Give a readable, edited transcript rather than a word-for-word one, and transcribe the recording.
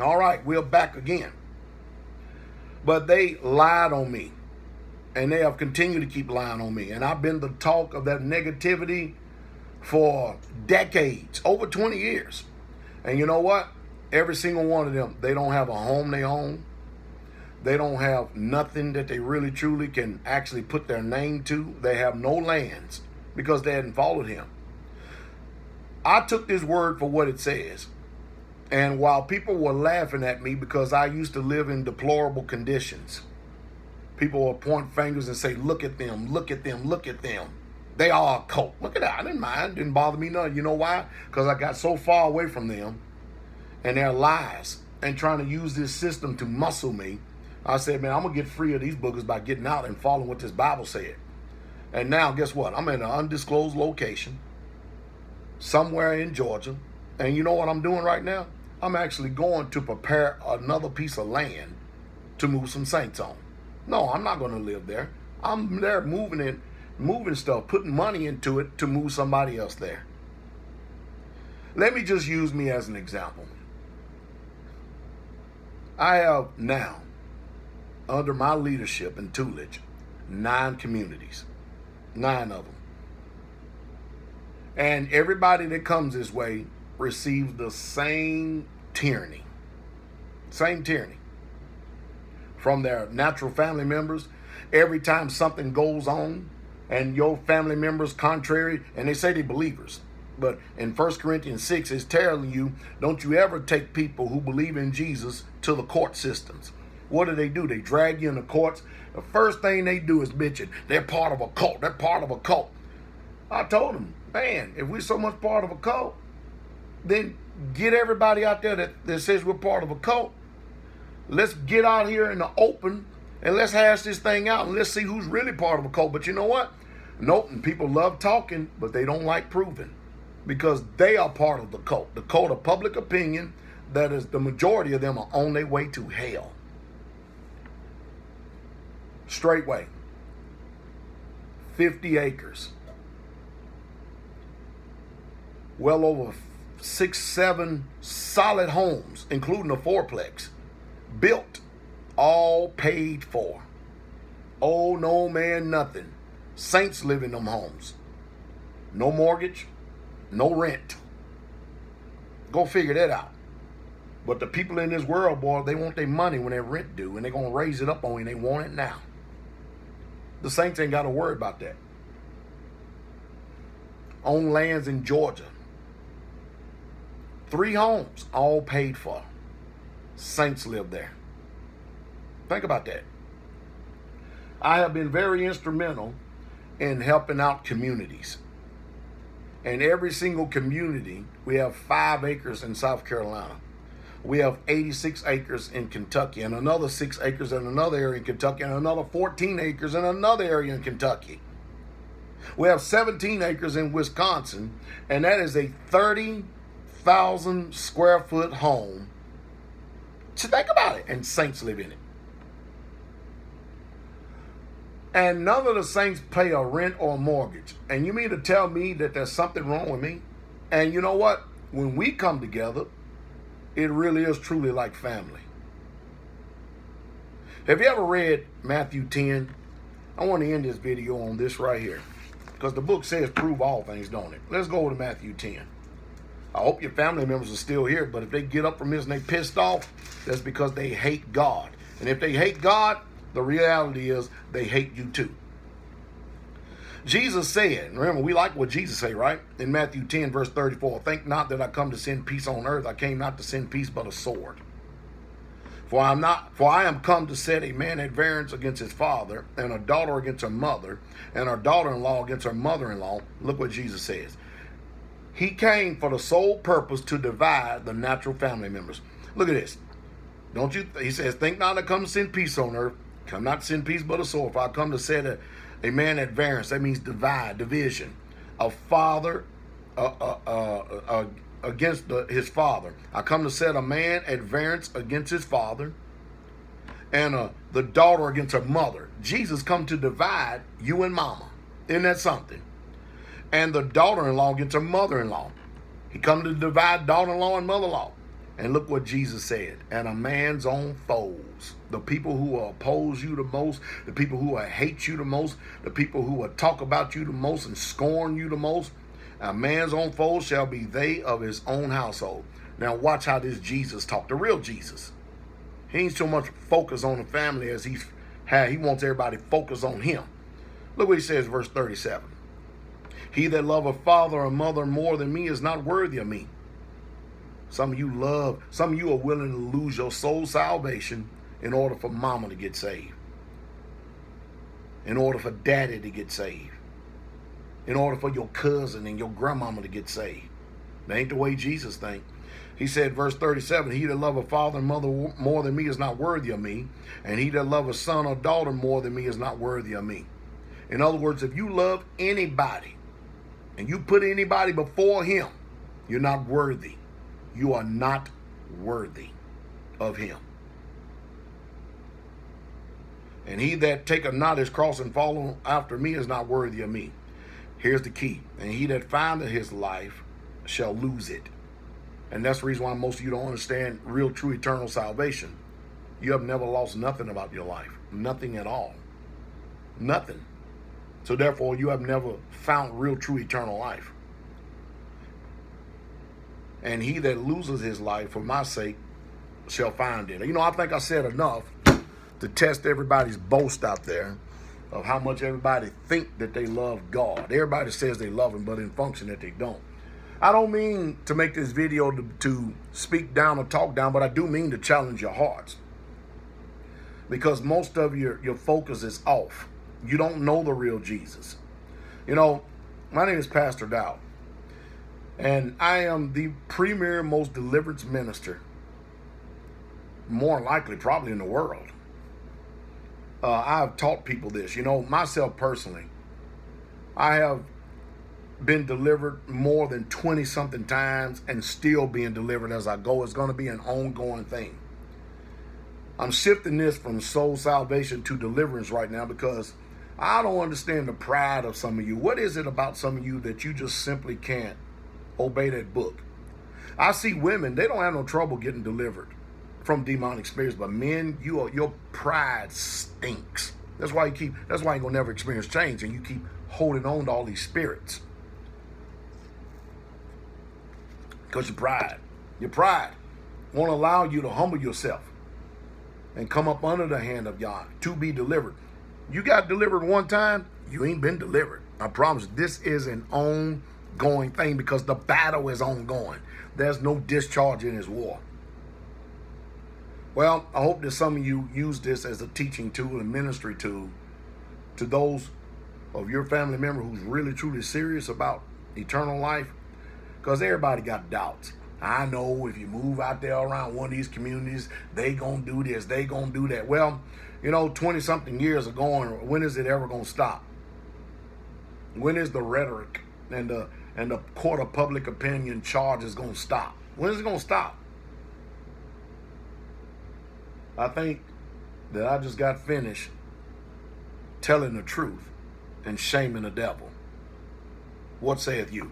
All right, we're back again. But they lied on me. And they have continued to keep lying on me. And I've been the talk of that negativity for decades, over 20 years. And you know what? Every single one of them, they don't have a home they own. They don't have nothing that they really truly can actually put their name to. They have no lands because they hadn't followed him. I took this word for what it says. And while people were laughing at me because I used to live in deplorable conditions, people will point fingers and say, look at them, look at them, look at them. They are a cult. Look at that. I didn't mind. Didn't bother me none. You know why? Because I got so far away from them and their lies and trying to use this system to muscle me. I said, man, I'm going to get free of these boogers by getting out and following what this Bible said. And now, guess what? I'm in an undisclosed location somewhere in Georgia. And you know what I'm doing right now? I'm actually going to prepare another piece of land to move some saints on. No, I'm not going to live there. I'm there moving stuff, putting money into it to move somebody else there. Let me just use me as an example. I have now, under my leadership in Tullidge, 9 communities. 9 of them. And everybody that comes this way receives the same tyranny. Same tyranny. From their natural family members. Every time something goes on and your family members contrary, and they say they're believers. But in 1 Corinthians 6, it's telling you, don't you ever take people who believe in Jesus to the court systems. What do? They drag you in the courts. The first thing they do is bitching. They're part of a cult. They're part of a cult. I told them, man, if we're so much part of a cult, then get everybody out there that says we're part of a cult. Let's get out here in the open and let's hash this thing out and let's see who's really part of a cult. But you know what? Nope, and people love talking, but they don't like proving because they are part of the cult of public opinion. That is, the majority of them are on their way to hell. Straightway. 50 acres. Well over 6, 7 solid homes, including a 4-plex. Built, all paid for. Oh, no man, nothing. Saints live in them homes. No mortgage, no rent. Go figure that out. But the people in this world, boy, they want their money when their rent due, and they're going to raise it up on you, and they want it now. The saints ain't got to worry about that. Own lands in Georgia. 3 homes, all paid for. Saints live there. Think about that. I have been very instrumental in helping out communities. In every single community, we have 5 acres in South Carolina. We have 86 acres in Kentucky, and another 6 acres in another area in Kentucky, and another 14 acres in another area in Kentucky. We have 17 acres in Wisconsin, and that is a 30,000 square foot home. So think about it, and saints live in it. And none of the saints pay a rent or a mortgage. And you mean to tell me that there's something wrong with me? And you know what? When we come together, it really is truly like family. Have you ever read Matthew 10? I want to end this video on this right here. Because the book says prove all things, don't it? Let's go to Matthew 10. I hope your family members are still here. But if they get up from this and they pissed off, that's because they hate God. And if they hate God, the reality is they hate you too. Jesus said, remember, we like what Jesus say, right? In Matthew 10, verse 34, think not that I come to send peace on earth. I came not to send peace, but a sword. For I am come to set a man at variance against his father, and a daughter against her mother, and her daughter-in-law against her mother-in-law. Look what Jesus says. He came for the sole purpose to divide the natural family members. Look at this. Don't you? He says, think not I come to send peace on earth. Come not to send peace, but a sword. For I come to set a man at variance. That means divide, division. A father against his father. I come to set a man at variance against his father, and the daughter against her mother. Jesus come to divide you and mama. Isn't that something? And the daughter-in-law against her mother-in-law. He come to divide daughter-in-law and mother-in-law. And look what Jesus said. And a man's own foes, the people who will oppose you the most, the people who will hate you the most, the people who will talk about you the most and scorn you the most, a man's own foes shall be they of his own household. Now watch how this Jesus talked, the real Jesus. He ain't so much focused on the family as he wants everybody focused on him. Look what he says, verse 37. He that loveth father or mother more than me is not worthy of me. Some of you are willing to lose your soul salvation in order for mama to get saved. In order for daddy to get saved. In order for your cousin and your grandmama to get saved. That ain't the way Jesus think. He said, verse 37, he that loveth father and mother more than me is not worthy of me. And he that loveth son or daughter more than me is not worthy of me. In other words, if you love anybody and you put anybody before him, you're not worthy. You are not worthy of him. And he that taketh not his cross and follow after me is not worthy of me. Here's the key. And he that findeth his life shall lose it. And that's the reason why most of you don't understand real, true, eternal salvation. You have never lost nothing about your life. Nothing at all. Nothing. So therefore, you have never found real, true, eternal life. And he that loses his life for my sake shall find it. You know, I think I said enough to test everybody's boast out there of how much everybody think that they love God. Everybody says they love him, but in function that they don't. I don't mean to make this video to speak down or talk down, but I do mean to challenge your hearts. Because most of your focus is off. You don't know the real Jesus. You know, my name is Pastor Dowell. And I am the premier, most deliverance minister, more likely probably in the world. I've taught people this. You know, myself personally, I have been delivered more than 20-something times and still being delivered as I go. It's going to be an ongoing thing. I'm shifting this from soul salvation to deliverance right now because I don't understand the pride of some of you. What is it about some of you that you just simply can't obey that book? I see women, they don't have no trouble getting delivered from demonic spirits, but men, your pride stinks. That's why you're gonna never experience change, and you keep holding on to all these spirits. Because your pride won't allow you to humble yourself and come up under the hand of God to be delivered. You got delivered one time, you ain't been delivered. I promise. This is an ongoing thing because the battle is ongoing. There's no discharge in this war. Well, I hope that some of you use this as a teaching tool, a ministry tool to those of your family member who's really, truly serious about eternal life. Because everybody got doubts. I know if you move out there around one of these communities, they gonna do this, they gonna do that. Well, you know, 20-something years are going. When is it ever gonna stop? When is the rhetoric and the court of public opinion charge is gonna stop? When is it gonna stop? I think that I just got finished telling the truth and shaming the devil. What saith you?